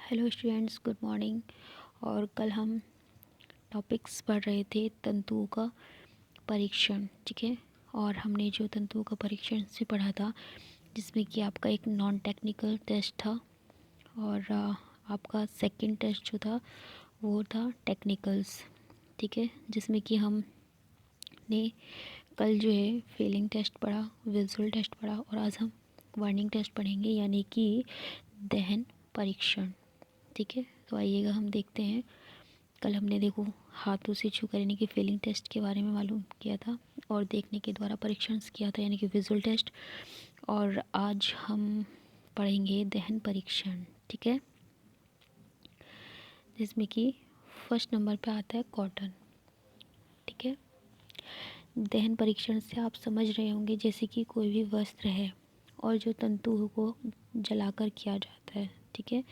Hello students, good morning. और कल हम टॉपिक्स पढ़ रहे थे तंतुओं का परीक्षण, ठीक है। और हमने जो तंतुओं का परीक्षण से पढ़ा था, जिसमें कि आपका एक नॉन टेक्निकल टेस्ट था और आपका सेकंड टेस्ट जो था वो था टेक्निकल्स, ठीक है। जिसमें कि हमने कल जो है फीलिंग टेस्ट पढ़ा, विजुअल टेस्ट पढ़ा और आज हम वर्निंग टेस्ट पढ़ेंगे, यानी कि दहन परीक्षण, ठीक है। तो आइएगा हम देखते हैं। कल हमने देखो हाथों से छू कर यानी कि फीलिंग टेस्ट के बारे में मालूम किया था और देखने के द्वारा परीक्षण किया था यानी कि विजुअल टेस्ट। और आज हम पढ़ेंगे दहन परीक्षण, ठीक है। जिसमें कि फर्स्ट नंबर पे आता है कॉटन, ठीक है। दहन परीक्षण से आप समझ रहे होंगे जैसे कि कोई भी वस्त्र है और जो तंतु को जलाकर किया जाता है, ठीक है।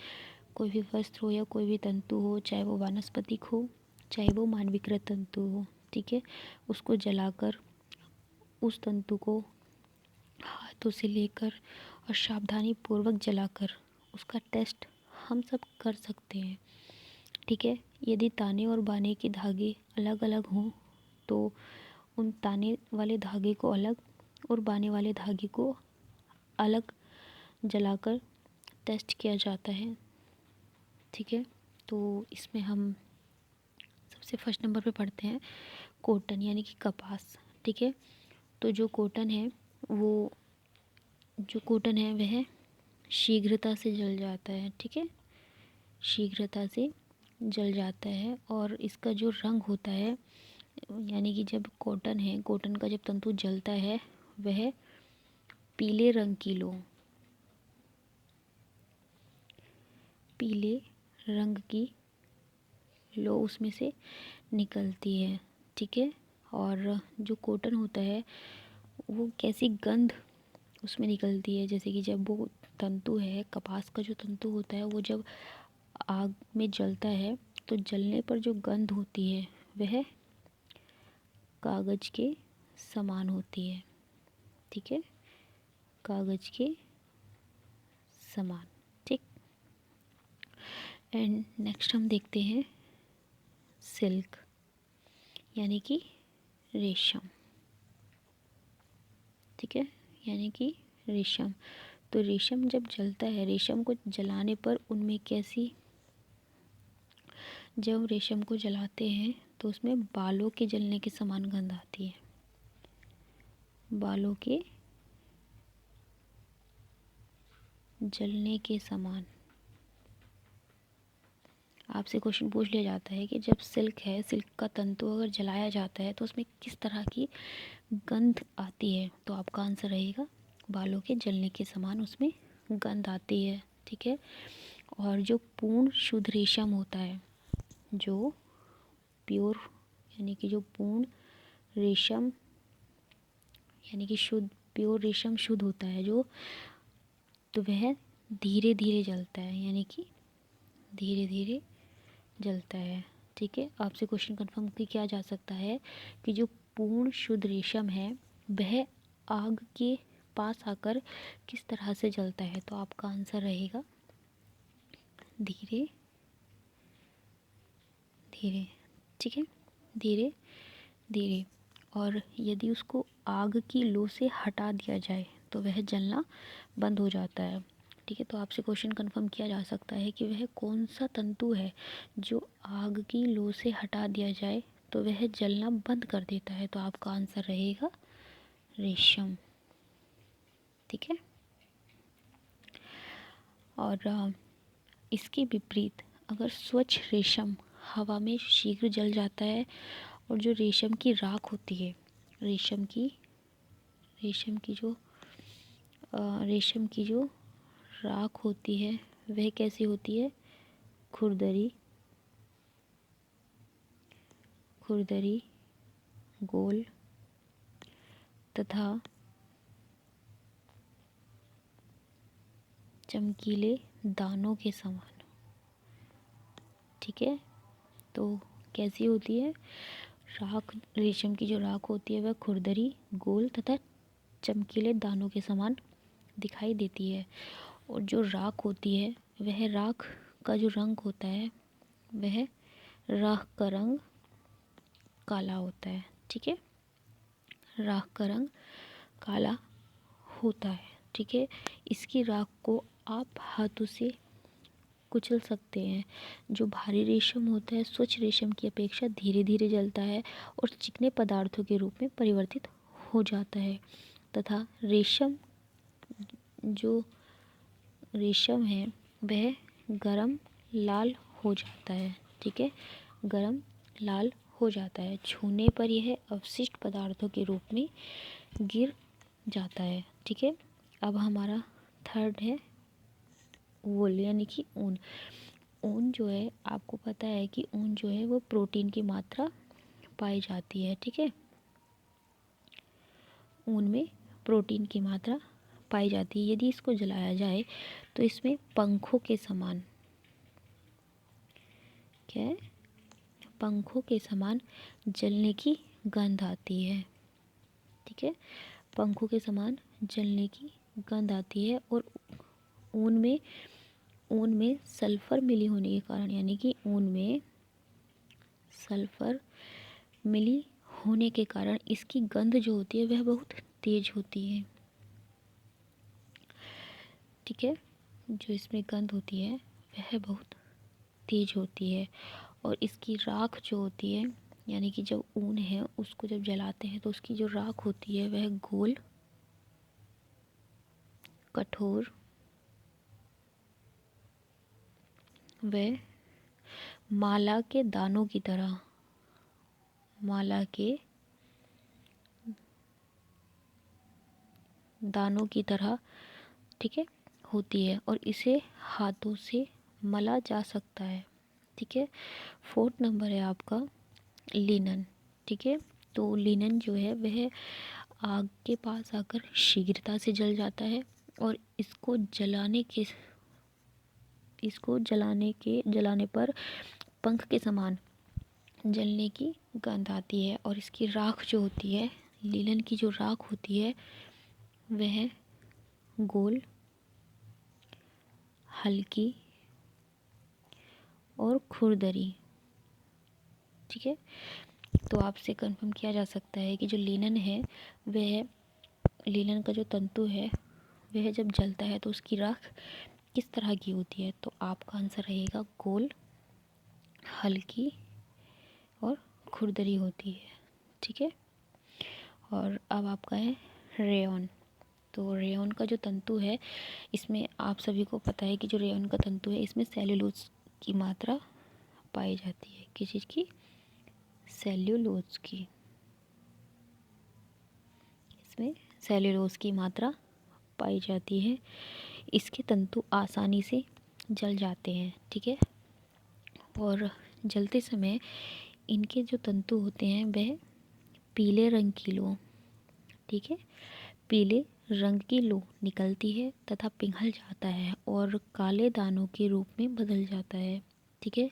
कोई भी वस्त्र हो या कोई भी तंतु हो, चाहे वो वानस्पतिक हो चाहे वो मानविकृत तंतु हो, ठीक है। उसको जलाकर उस तंतु को हाथों से लेकर और सावधानी पूर्वक जलाकर उसका टेस्ट हम सब कर सकते हैं, ठीक है। यदि ताने और बाने के धागे अलग अलग हों तो उन ताने वाले धागे को अलग और बाने वाले धागे को अलग जलाकर टेस्ट किया जाता है, ठीक है। तो इसमें हम सबसे फर्स्ट नंबर पे पढ़ते हैं कॉटन यानी कि कपास, ठीक है। तो वो जो कॉटन है वह शीघ्रता से जल जाता है, ठीक है। शीघ्रता से जल जाता है और इसका जो रंग होता है, यानी कि जब कॉटन का जब तंतु जलता है वह पीले रंग की पीले रंग की लो उसमें से निकलती है, ठीक है। और जो कॉटन होता है वो कैसी गंध उसमें निकलती है, जैसे कि जब वो तंतु है, कपास का जो तंतु होता है वो जब आग में जलता है तो जलने पर जो गंध होती है वह कागज़ के समान होती है, ठीक है। कागज़ के समान, ठीक। एंड नेक्स्ट हम देखते हैं सिल्क यानी कि रेशम, ठीक है। यानी कि रेशम। तो रेशम जब जलता है, रेशम को जलाने पर उनमें जब हम रेशम को जलाते हैं तो उसमें बालों के जलने के समान गंध आती है। बालों के जलने के समान आपसे क्वेश्चन पूछ लिया जाता है कि जब सिल्क का तंतु अगर जलाया जाता है तो उसमें किस तरह की गंध आती है, तो आपका आंसर रहेगा बालों के जलने के समान उसमें गंध आती है, ठीक है। और जो पूर्ण शुद्ध रेशम होता है, जो प्योर यानी कि जो पूर्ण रेशम यानी कि शुद्ध प्योर रेशम शुद्ध होता है जो, तो वह धीरे धीरे जलता है, यानी कि धीरे धीरे जलता है, ठीक है। आपसे क्वेश्चन कंफर्म किया जा सकता है कि जो पूर्ण शुद्ध रेशम है वह आग के पास आकर किस तरह से जलता है, तो आपका आंसर रहेगा धीरे धीरे, ठीक है। धीरे धीरे। और यदि उसको आग की लो से हटा दिया जाए तो वह जलना बंद हो जाता है, ठीक है। तो आपसे क्वेश्चन कंफर्म किया जा सकता है कि वह कौन सा तंतु है जो आग की लो से हटा दिया जाए तो वह जलना बंद कर देता है, तो आपका आंसर रहेगा रेशम, ठीक है। और इसके विपरीत अगर स्वच्छ रेशम हवा में शीघ्र जल जाता है और जो रेशम की रेशम की जो रेशम की जो राख होती है वह कैसी होती है, खुरदरी खुरदरी गोल तथा चमकीले दानों के समान, ठीक है। तो कैसी होती है राख, रेशम की जो राख होती है वह खुरदरी गोल तथा चमकीले दानों के समान दिखाई देती है। और जो राख होती है वह राख का जो रंग होता है वह राख का रंग काला होता है। ठीक है, राख का रंग काला होता है। ठीक है, इसकी राख को आप हाथों से कुचल सकते हैं। जो भारी रेशम होता है स्वच्छ रेशम की अपेक्षा धीरे धीरे जलता है और चिकने पदार्थों के रूप में परिवर्तित हो जाता है तथा जो रेशम है वह गरम लाल हो जाता है। ठीक है, गरम लाल हो जाता है। छूने पर यह अवशिष्ट पदार्थों के रूप में गिर जाता है। ठीक है, अब हमारा थर्ड है वूल यानी कि ऊन। ऊन जो है, आपको पता है कि ऊन जो है वो प्रोटीन की मात्रा पाई जाती है। ठीक है, ऊन में प्रोटीन की मात्रा पाई जाती है। यदि इसको जलाया जाए तो इसमें पंखों के समान, क्या है, पंखों के समान जलने की गंध आती है। ठीक है, पंखों के समान जलने की गंध आती है। और ऊन में सल्फर मिली होने के कारण, यानी कि ऊन में सल्फर मिली होने के कारण इसकी गंध जो होती है वह बहुत तेज होती है। ठीक है, जो इसमें गंध होती है वह बहुत तेज होती है। और इसकी राख जो होती है, यानी कि जब ऊन है उसको जब जलाते हैं तो उसकी जो राख होती है वह गोल, कठोर व माला के दानों की तरह, माला के दानों की तरह, ठीक है, होती है और इसे हाथों से मला जा सकता है। ठीक है, फोर्थ नंबर है आपका लिनन। ठीक है, तो लिनन जो है वह आग के पास आकर शीघ्रता से जल जाता है और इसको जलाने पर पंख के समान जलने की गंध आती है। और इसकी राख जो होती है, लिनन की जो राख होती है वह गोल, हल्की और खुरदरी। ठीक है, तो आपसे कंफर्म किया जा सकता है कि जो लिनन है वह, लिनन का जो तंतु है वह जब जलता है तो उसकी राख किस तरह की होती है। तो आपका आंसर रहेगा गोल, हल्की और खुरदरी होती है। ठीक है, और अब आपका है रेयॉन। तो रेयॉन का जो तंतु है, इसमें आप सभी को पता है कि जो रेयॉन का तंतु है इसमें सेल्यूलोज की मात्रा पाई जाती है। किस चीज़ की? सेल्यूलोज की। इसमें सेल्यूलोज की मात्रा पाई जाती है। इसके तंतु आसानी से जल जाते हैं। ठीक है, और जलते समय इनके जो तंतु होते हैं वह पीले रंग की लौ, ठीक है, पीले रंग की लौ निकलती है तथा पिघल जाता है और काले दानों के रूप में बदल जाता है। ठीक है,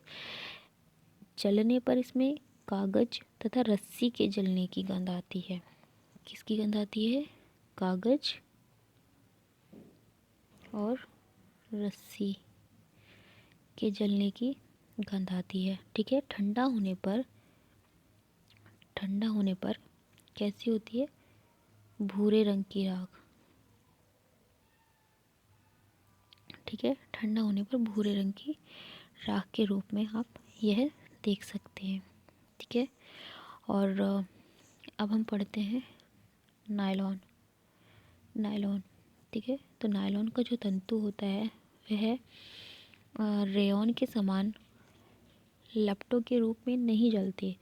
जलने पर इसमें कागज तथा रस्सी के जलने की गंध आती है। किसकी गंध आती है? कागज और रस्सी के जलने की गंध आती है। ठीक है, ठंडा होने पर कैसी होती है? भूरे रंग की राख। ठीक है, ठंडा होने पर भूरे रंग की राख के रूप में आप यह देख सकते हैं। ठीक है, और अब हम पढ़ते हैं नायलॉन। नायलॉन, ठीक है, तो नायलॉन का जो तंतु होता है वह रेयॉन के समान लपटों के रूप में नहीं जलते,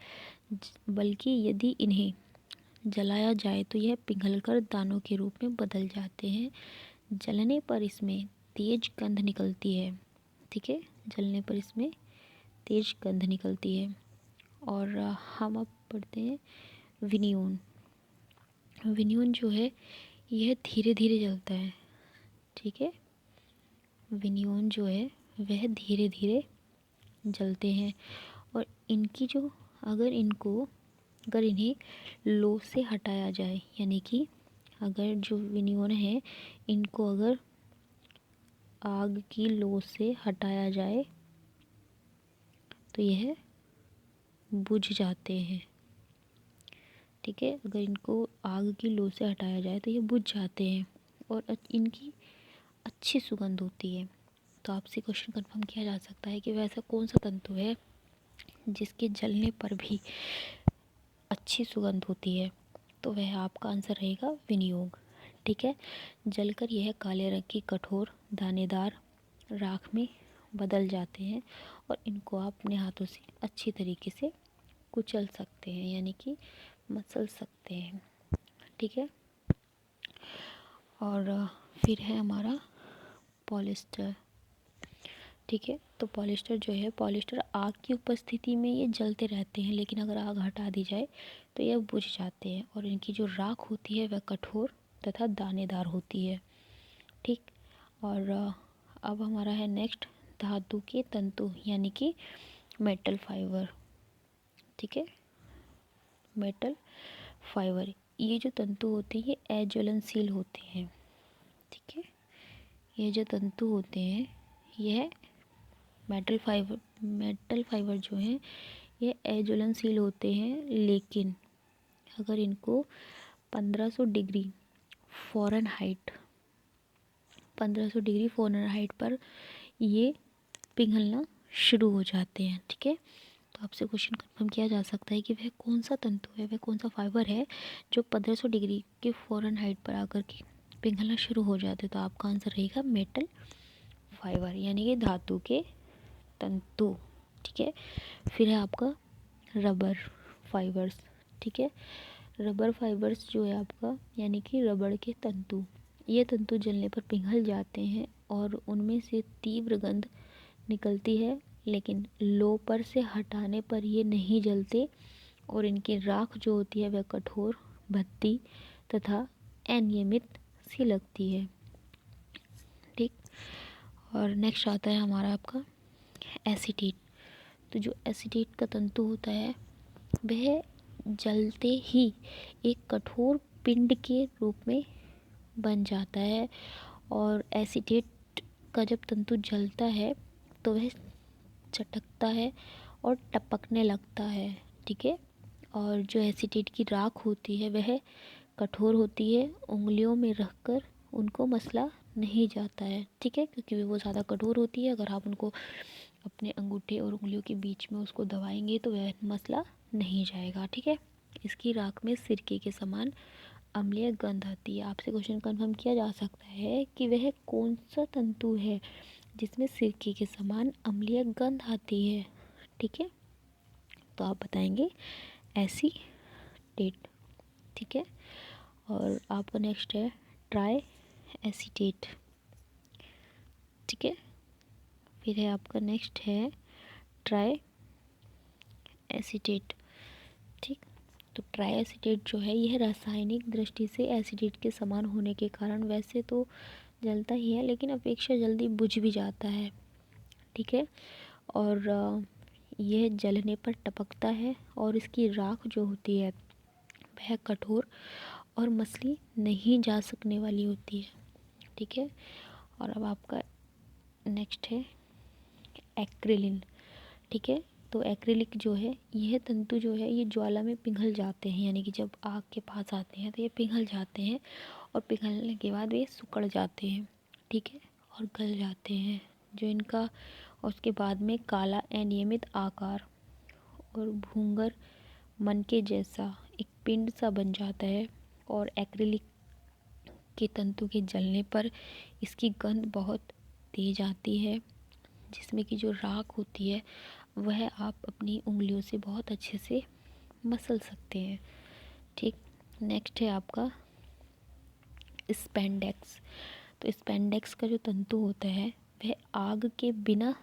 बल्कि यदि इन्हें जलाया जाए तो यह पिघलकर दानों के रूप में बदल जाते हैं। जलने पर इसमें तेज गंध निकलती है। ठीक है, जलने पर इसमें तेज गंध निकलती है। और हम अब पढ़ते हैं विनियोन। विनियोन जो है यह धीरे धीरे जलता है। ठीक है, विनियोन जो है वह धीरे धीरे जलते हैं और इनकी जो, अगर इन्हें लो से हटाया जाए, यानी कि अगर जो विनियोन है इनको अगर आग की लो से हटाया जाए तो यह बुझ जाते हैं। ठीक है, अगर इनको आग की लो से हटाया जाए तो ये बुझ जाते हैं और इनकी अच्छी सुगंध होती है। तो आपसे क्वेश्चन कंफर्म किया जा सकता है कि वैसा कौन सा तंतु है जिसके जलने पर भी अच्छी सुगंध होती है। तो वह आपका आंसर रहेगा विनियोग। ठीक है, जलकर यह काले रंग की कठोर दानेदार राख में बदल जाते हैं और इनको आप अपने हाथों से अच्छी तरीके से कुचल सकते हैं, यानी कि मसल सकते हैं। ठीक है, और फिर है हमारा पॉलिस्टर। ठीक है, तो पॉलिस्टर जो है, पॉलिस्टर आग की उपस्थिति में ये जलते रहते हैं, लेकिन अगर आग हटा दी जाए तो यह बुझ जाते हैं और इनकी जो राख होती है वह कठोर तथा दानेदार होती है। ठीक, और अब हमारा है नेक्स्ट धातु के तंतु, यानी कि मेटल फाइबर। ठीक है, मेटल फाइबर, ये जो तंतु होते हैं ये अज्वलनशील होते हैं। ठीक है, ये जो तंतु होते हैं यह मेटल फाइबर जो हैं ये अज्वलनशील होते हैं, लेकिन अगर इनको 1500 डिग्री फ़ारेनहाइट 1500 डिग्री फ़ारेनहाइट पर ये पिघलना शुरू हो जाते हैं। ठीक है, तो आपसे क्वेश्चन कंफर्म किया जा सकता है कि वह कौन सा तंतु है, वह कौन सा फाइबर है जो 1500 डिग्री के फ़ारेनहाइट पर आकर के पिघलना शुरू हो जाते हैं। तो आपका आंसर रहेगा मेटल फाइबर, यानी कि धातु के तंतु। ठीक है, फिर है आपका रबर फाइबर्स। ठीक है, रबर फाइबर्स जो है आपका, यानी कि रबड़ के तंतु, ये तंतु जलने पर पिघल जाते हैं और उनमें से तीव्र गंध निकलती है, लेकिन लो पर से हटाने पर ये नहीं जलते और इनकी राख जो होती है वह कठोर, भद्दी तथा अनियमित सी लगती है। ठीक, और नेक्स्ट आता है हमारा आपका एसीटेट। तो जो एसीटेट का तंतु होता है वह जलते ही एक कठोर पिंड के रूप में बन जाता है और एसीटेट का जब तंतु जलता है तो वह चटकता है और टपकने लगता है। ठीक है, और जो एसीटेट की राख होती है वह कठोर होती है, उंगलियों में रखकर उनको मसला नहीं जाता है। ठीक है, क्योंकि वो ज़्यादा कठोर होती है, अगर आप उनको अपने अंगूठे और उंगलियों के बीच में उसको दबाएंगे तो वह मसला नहीं जाएगा। ठीक है, इसकी राख में सिरके के समान अम्लीय गंध आती है। आपसे क्वेश्चन कंफर्म किया जा सकता है कि वह कौन सा तंतु है जिसमें सिरके के समान अम्लीय गंध आती है। ठीक है, तो आप बताएंगे एसीटेट। ठीक है, और आपका नेक्स्ट है ट्राई एसीटेट। ठीक है, फिर है आपका नेक्स्ट है ट्राई एसीटेट। ठीक, तो ट्राई एसीटेट जो है यह रासायनिक दृष्टि से एसीटेट के समान होने के कारण वैसे तो जलता ही है, लेकिन अपेक्षा जल्दी बुझ भी जाता है। ठीक है, और यह जलने पर टपकता है और इसकी राख जो होती है वह कठोर और मसली नहीं जा सकने वाली होती है। ठीक है, और अब आपका नेक्स्ट है एक्रिलिन। ठीक है, तो एक्रिलिक जो है यह तंतु जो है ये ज्वाला में पिघल जाते हैं, यानी कि जब आग के पास आते हैं तो ये पिघल जाते हैं और पिघलने के बाद वे सिकुड़ जाते हैं। ठीक है, और गल जाते हैं, जो इनका और उसके बाद में काला अनियमित आकार और भूंगर मन के जैसा एक पिंड सा बन जाता है और एक्रिलिक के तंतु के जलने पर इसकी गंध बहुत तेज आती है, जिसमें कि जो राख होती है वह आप अपनी उंगलियों से बहुत अच्छे से मसल सकते हैं। ठीक, नेक्स्ट है आपका स्पेंडेक्स। तो स्पेंडेक्स का जो तंतु होता है वह आग के बिना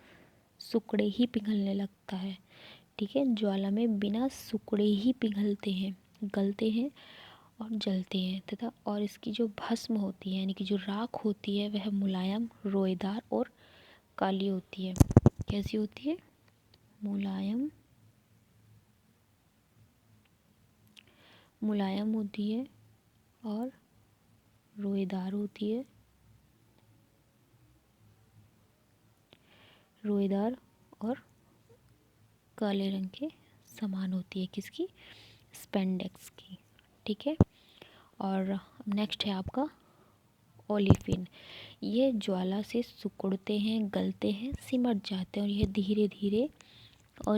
सिकुड़े ही पिघलने लगता है। ठीक है, ज्वाला में बिना सिकुड़े ही पिघलते हैं, गलते हैं और जलते हैं तथा और इसकी जो भस्म होती है, यानी कि जो राख होती है वह मुलायम, रोएदार और काली होती है। कैसी होती है? मुलायम होती है और रोएदार होती है, रोएदार और काले रंग के समान होती है, किसकी? स्पेंडेक्स की। ठीक है। और नेक्स्ट है आपका ओलिफिन। ये ज्वाला से सिकुड़ते हैं, गलते हैं, सिमट जाते हैं, और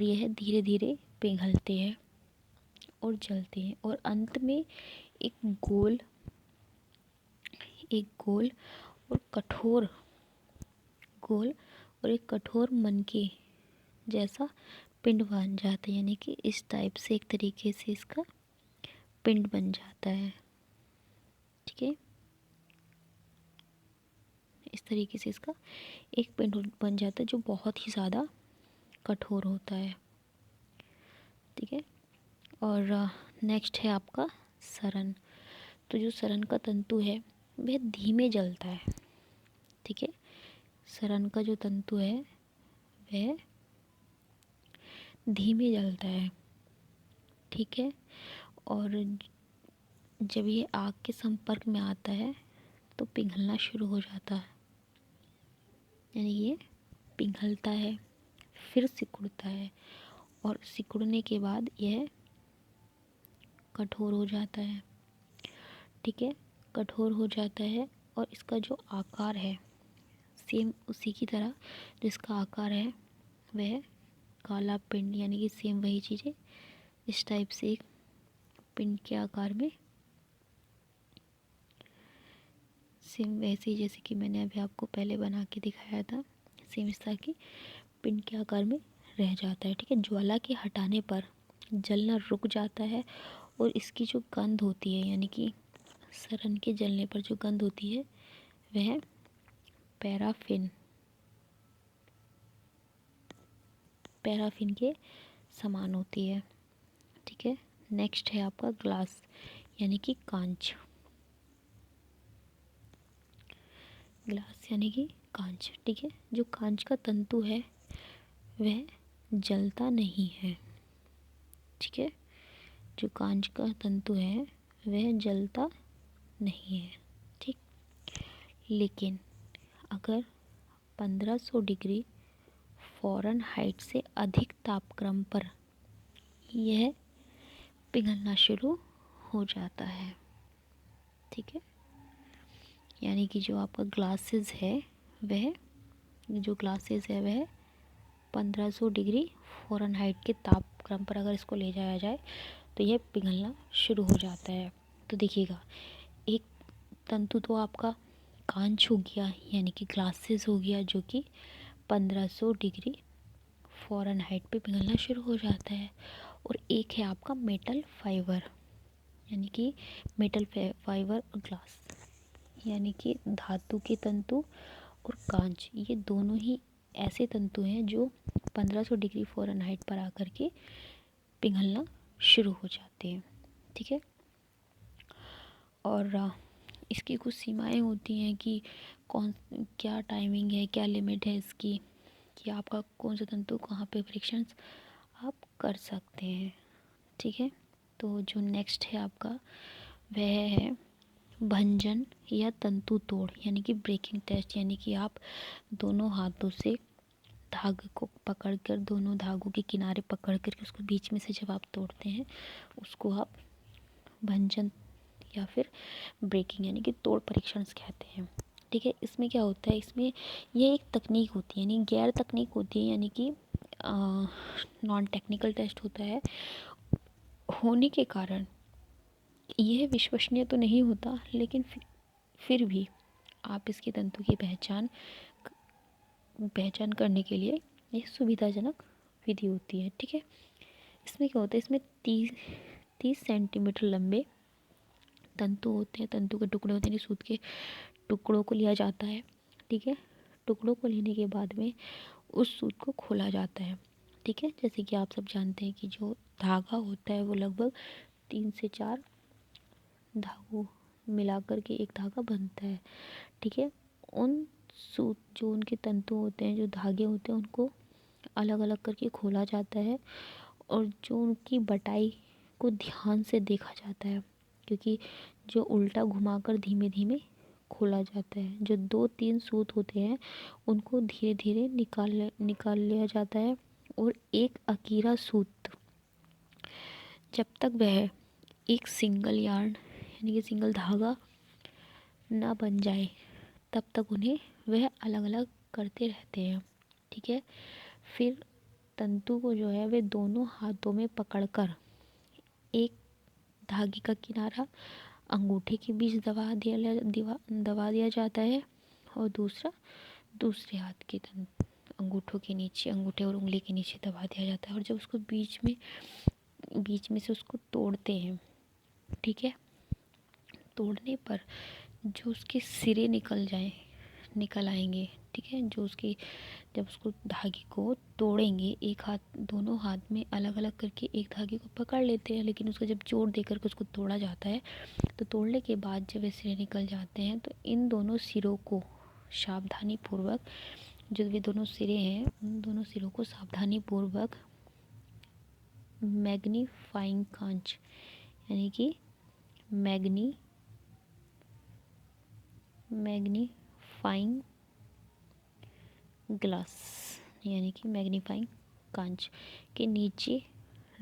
यह धीरे धीरे पिघलते हैं और जलते हैं, और अंत में एक गोल और कठोर गोल और एक कठोर मनके जैसा पिंड बन जाता है। यानी कि इस टाइप से एक तरीके से इसका पिंड बन जाता है। ठीक है, इस तरीके से इसका एक पिंड बन जाता है जो बहुत ही ज़्यादा कठोर होता है। ठीक है। और नेक्स्ट है आपका सरन। तो जो सरन का तंतु है वह धीमे जलता है। ठीक है, सरन का जो तंतु है वह धीमे जलता है। ठीक है, और जब ये आग के संपर्क में आता है तो पिघलना शुरू हो जाता है। यानी ये पिघलता है, फिर सिकुड़ता है, और सिकुड़ने के बाद यह कठोर हो जाता है। ठीक है, कठोर हो जाता है, और इसका जो आकार है सेम उसी की तरह जो इसका आकार है वह काला पिंड, यानी कि सेम वही चीज़ें इस टाइप से एक पिंड के आकार में, सेम वैसे ही जैसे कि मैंने अभी आपको पहले बना के दिखाया था, सेम इस तरह की पिंड के आकार में रह जाता है। ठीक है, ज्वाला के हटाने पर जलना रुक जाता है, और इसकी जो गंध होती है, यानी कि सरन के जलने पर जो गंध होती है वह पैराफिन के समान होती है। ठीक है, नेक्स्ट है आपका ग्लास यानी कि कांच। ग्लास यानी कि कांच। ठीक है, जो कांच का तंतु है वह जलता नहीं है। ठीक है, जो कांच का तंतु है वह जलता नहीं है। ठीक, लेकिन अगर 1500 डिग्री फ़ारेनहाइट से अधिक तापक्रम पर यह पिघलना शुरू हो जाता है। ठीक है, यानी कि जो आपका ग्लासेस है वह 1500 डिग्री फ़ारेनहाइट के तापक्रम पर अगर इसको ले जाया जाए तो यह पिघलना शुरू हो जाता है। तो देखिएगा, एक तंतु तो आपका कांच हो गया यानी कि ग्लासेस हो गया, जो कि 1500 डिग्री फ़ारेनहाइट पे पिघलना शुरू हो जाता है, और एक है आपका मेटल फाइबर यानी कि मेटल फाइबर और ग्लास, यानी कि धातु के तंतु और कांच, ये दोनों ही ऐसे तंतु हैं जो 1500 डिग्री फ़ारेनहाइट पर आकर के पिघलना शुरू हो जाते हैं। ठीक है, और इसकी कुछ सीमाएं होती हैं कि क्या टाइमिंग है, क्या लिमिट है इसकी, कि आपका कौन सा तंतु कहाँ पे परीक्षण आप कर सकते हैं। ठीक है, तो जो नेक्स्ट है आपका वह है भंजन या तंतु तोड़ यानी कि ब्रेकिंग टेस्ट। यानी कि आप दोनों हाथों से धागे को पकड़कर, दोनों धागों के किनारे पकड़ कर उसको बीच में से जब आप तोड़ते हैं उसको आप भंजन या फिर ब्रेकिंग यानी कि तोड़ परीक्षण कहते हैं। ठीक है, इसमें क्या होता है, इसमें ये एक तकनीक होती है, यानी गैर तकनीक होती है, यानी कि नॉन टेक्निकल टेस्ट होता है, होने के कारण यह विश्वसनीय तो नहीं होता, लेकिन फिर भी आप इसके तंतु की पहचान करने के लिए यह सुविधाजनक विधि होती है। ठीक है, इसमें क्या होता है, इसमें 30 सेंटीमीटर लंबे तंतु होते हैं, तंतु के टुकड़े होते हैं, सूत के टुकड़ों को लिया जाता है। ठीक है, टुकड़ों को लेने के बाद में उस सूत को खोला जाता है। ठीक है, जैसे कि आप सब जानते हैं कि जो धागा होता है वो लगभग 3 से 4 धागों मिलाकर के एक धागा बनता है। ठीक है, उन सूत जो उनके तंतु होते हैं, जो धागे होते हैं, उनको अलग अलग करके खोला जाता है, और जो उनकी बटाई को ध्यान से देखा जाता है, क्योंकि जो उल्टा घुमाकर धीमे धीमे खोला जाता है। जो 2-3 सूत होते हैं उनको धीरे धीरे निकाल लिया जाता है, और एक अकीरा सूत जब तक वह एक सिंगल यार्न यानी कि सिंगल धागा ना बन जाए तब तक उन्हें वह अलग अलग करते रहते हैं। ठीक है। फिर तंतु को जो है वे दोनों हाथों में पकड़कर एक धागे का किनारा अंगूठे के बीच दबा दिया जाता है और दूसरा दूसरे हाथ के अंगूठों के नीचे, अंगूठे और उंगली के नीचे दबा दिया जाता है। और जब उसको बीच में से उसको तोड़ते हैं, ठीक है, तोड़ने पर जो उसके सिरे निकल आएंगे, ठीक है, जो उसकी जब उसको धागे को तोड़ेंगे, एक हाथ, दोनों हाथ में अलग अलग करके एक धागे को पकड़ लेते हैं, लेकिन उसको जब जोड़ दे करके उसको तोड़ा जाता है तो तोड़ने के बाद जब ये सिरे निकल जाते हैं तो इन दोनों सिरों को सावधानी पूर्वक, जो भी दोनों सिरे हैं उन दोनों सिरों को सावधानी पूर्वक मैग्नीफाइंग कांच यानी कि मैग्नीफाइंग ग्लास यानी कि मैग्नीफाइंग कांच के नीचे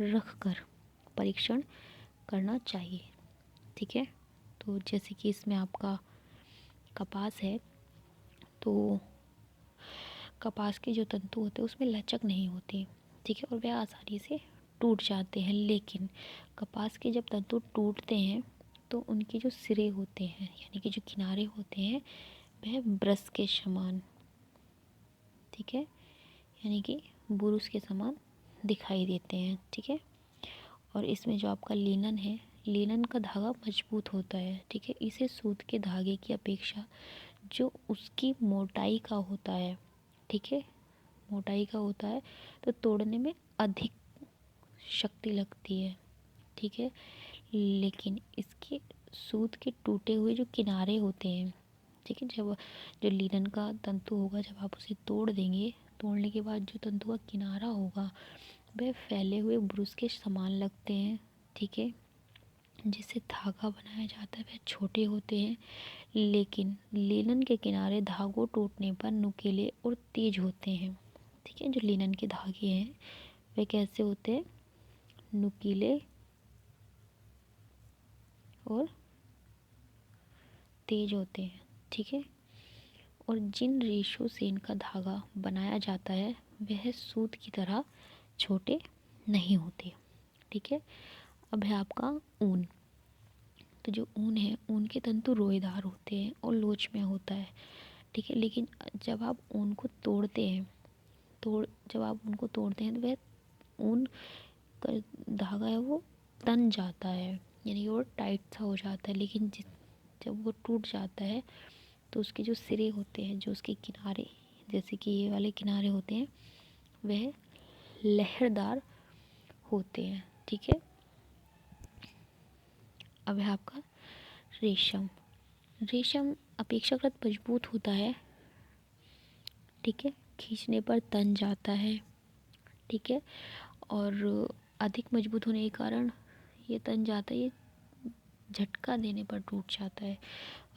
रख कर परीक्षण करना चाहिए। ठीक है। तो जैसे कि इसमें आपका कपास है, तो कपास के जो तंतु होते हैं उसमें लचक नहीं होती, ठीक है, और वे आसानी से टूट जाते हैं। लेकिन कपास के जब तंतु टूटते हैं तो उनके जो सिरे होते हैं यानी कि जो किनारे होते हैं वह ब्रश के समान, ठीक है, यानी कि बुरुश के समान दिखाई देते हैं। ठीक है। और इसमें जो आपका लिनन है, लिनन का धागा मजबूत होता है। ठीक है। इसे सूत के धागे की अपेक्षा जो उसकी मोटाई का होता है, ठीक है, मोटाई का होता है तो तोड़ने में अधिक शक्ति लगती है। ठीक है। लेकिन इसके सूत के टूटे हुए जो किनारे होते हैं, ठीक है, जब जो लिनन का तंतु होगा जब आप उसे तोड़ देंगे, तोड़ने के बाद जो तंतु का किनारा होगा वह फैले हुए ब्रुश के समान लगते हैं। ठीक है। जिससे धागा बनाया जाता है वह छोटे होते हैं, लेकिन लिनन के किनारे धागों टूटने पर नुकीले और तेज होते हैं। ठीक है। जो लिनन के धागे हैं वे कैसे होते हैं? नुकीले और तेज होते हैं। ठीक है। और जिन रेशों से इनका धागा बनाया जाता है वह सूत की तरह छोटे नहीं होते। ठीक है। अब है आपका ऊन। तो जो ऊन है, ऊन के तंतु रोएदार होते हैं और लोच में होता है। ठीक है। लेकिन जब आप ऊन को तोड़ते हैं, जब आप उनको तोड़ते हैं तो वह ऊन का धागा है वो तन जाता है, यानी वो टाइट सा हो जाता है। लेकिन जब वो टूट जाता है तो उसके जो सिरे होते हैं, जो उसके किनारे, जैसे कि ये वाले किनारे होते हैं, वह लहरदार होते हैं। ठीक है। अब है आपका रेशम। रेशम अपेक्षाकृत मजबूत होता है। ठीक है। खींचने पर तन जाता है। ठीक है। और अधिक मजबूत होने के कारण ये तन जाता है, ये झटका देने पर टूट जाता है।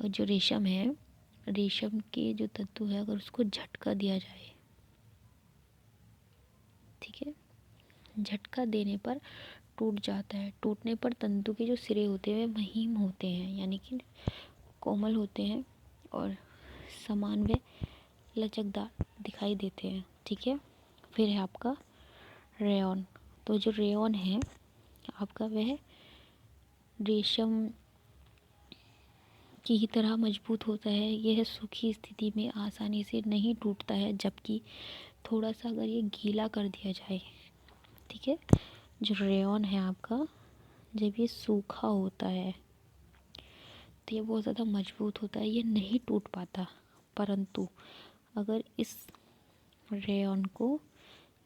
और जो रेशम है, रेशम के जो तंतु है अगर उसको झटका दिया जाए, ठीक है, झटका देने पर टूट जाता है। टूटने पर तंतु के जो सिरे होते हैं वे महीन होते हैं, यानी कि कोमल होते हैं और समान व लचकदार दिखाई देते हैं। ठीक है। फिर है आपका रेयॉन। तो जो रेयॉन है आपका वह रेशम की ही तरह मजबूत होता है। यह सूखी स्थिति में आसानी से नहीं टूटता है, जबकि थोड़ा सा अगर ये गीला कर दिया जाए, ठीक है, जो रेयॉन है आपका जब ये सूखा होता है तो ये बहुत ज़्यादा मजबूत होता है, ये नहीं टूट पाता। परंतु अगर इस रेयॉन को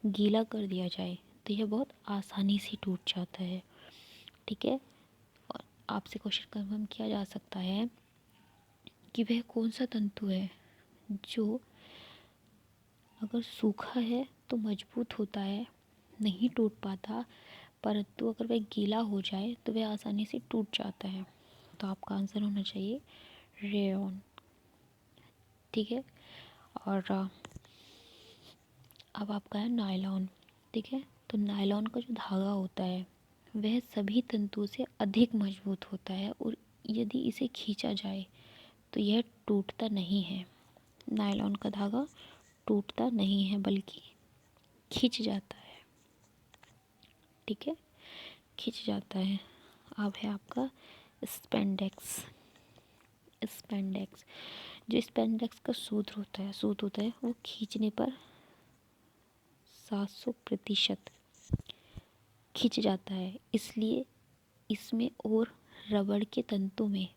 गीला कर दिया जाए तो यह बहुत आसानी से टूट जाता है। ठीक है। और आपसे क्वेश्चन कंफर्म किया जा सकता है कि वह कौन सा तंतु है जो अगर सूखा है तो मजबूत होता है, नहीं टूट पाता, परंतु अगर वह गीला हो जाए तो वह आसानी से टूट जाता है। तो आपका आंसर होना चाहिए रेयॉन। ठीक है। और अब आपका है नायलॉन। ठीक है। तो नायलॉन का जो धागा होता है वह सभी तंतुओं से अधिक मजबूत होता है और यदि इसे खींचा जाए तो यह टूटता नहीं है। नायलॉन का धागा टूटता नहीं है बल्कि खिंच जाता है। ठीक है, खिंच जाता है। अब है आपका स्पेंडेक्स। स्पेंडेक्स, जो स्पेंडेक्स का सूत्र होता है वो खींचने पर 700% खिंच जाता है, इसलिए इसमें और रबड़ के तंतु में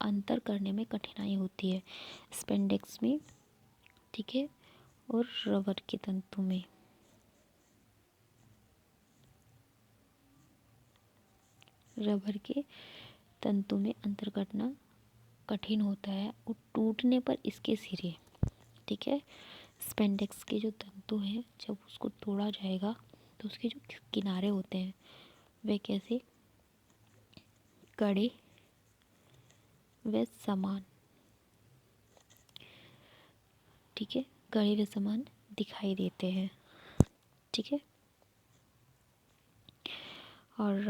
अंतर करने में कठिनाई होती है। स्पेंडेक्स में, ठीक है, और रबड़ के तंतु में अंतर करना कठिन होता है और टूटने पर इसके सिरे, ठीक है, स्पेंडेक्स के जो तंतु हैं जब उसको तोड़ा जाएगा तो उसके जो किनारे होते हैं वे कैसे कड़े व समान, ठीक है, कड़े व समान दिखाई देते हैं। ठीक है, और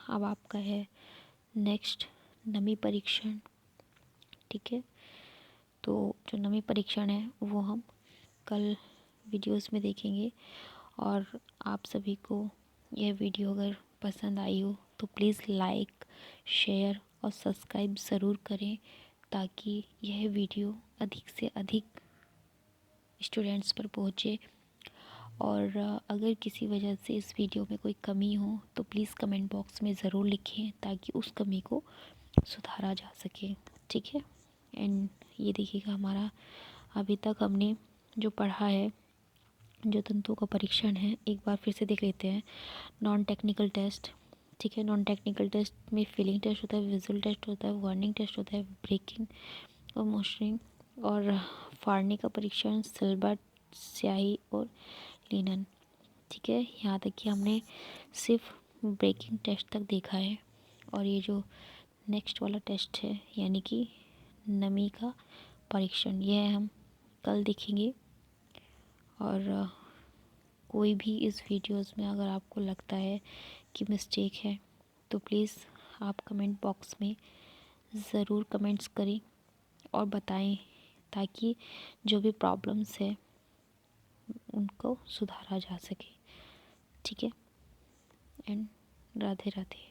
अब आपका है नेक्स्ट नमी परीक्षण। ठीक है, तो जो नमी परीक्षण है वो हम कल वीडियोस में देखेंगे। और आप सभी को यह वीडियो अगर पसंद आई हो तो प्लीज़ लाइक, शेयर और सब्सक्राइब ज़रूर करें ताकि यह वीडियो अधिक से अधिक स्टूडेंट्स पर पहुँचे। और अगर किसी वजह से इस वीडियो में कोई कमी हो तो प्लीज़ कमेंट बॉक्स में ज़रूर लिखें ताकि उस कमी को सुधारा जा सके। ठीक है, एंड ये देखिएगा हमारा अभी तक हमने जो पढ़ा है, जो तंतुओं का परीक्षण है, एक बार फिर से देख लेते हैं। नॉन टेक्निकल टेस्ट, ठीक है, नॉन टेक्निकल टेस्ट में फीलिंग टेस्ट होता है, विजुअल टेस्ट होता है, वार्निंग टेस्ट होता है, ब्रेकिंग और मोशनिंग और फाड़ने का परीक्षण, सिलबट, स्याही और लिनन। ठीक है, यहाँ तक कि हमने सिर्फ ब्रेकिंग टेस्ट तक देखा है। और ये जो नेक्स्ट वाला टेस्ट है यानी कि नमी का परीक्षण, यह हम कल देखेंगे। और कोई भी इस वीडियोस में अगर आपको लगता है कि मिस्टेक है तो प्लीज़ आप कमेंट बॉक्स में ज़रूर कमेंट्स करें और बताएं ताकि जो भी प्रॉब्लम्स है उनको सुधारा जा सके। ठीक है, एंड राधे राधे।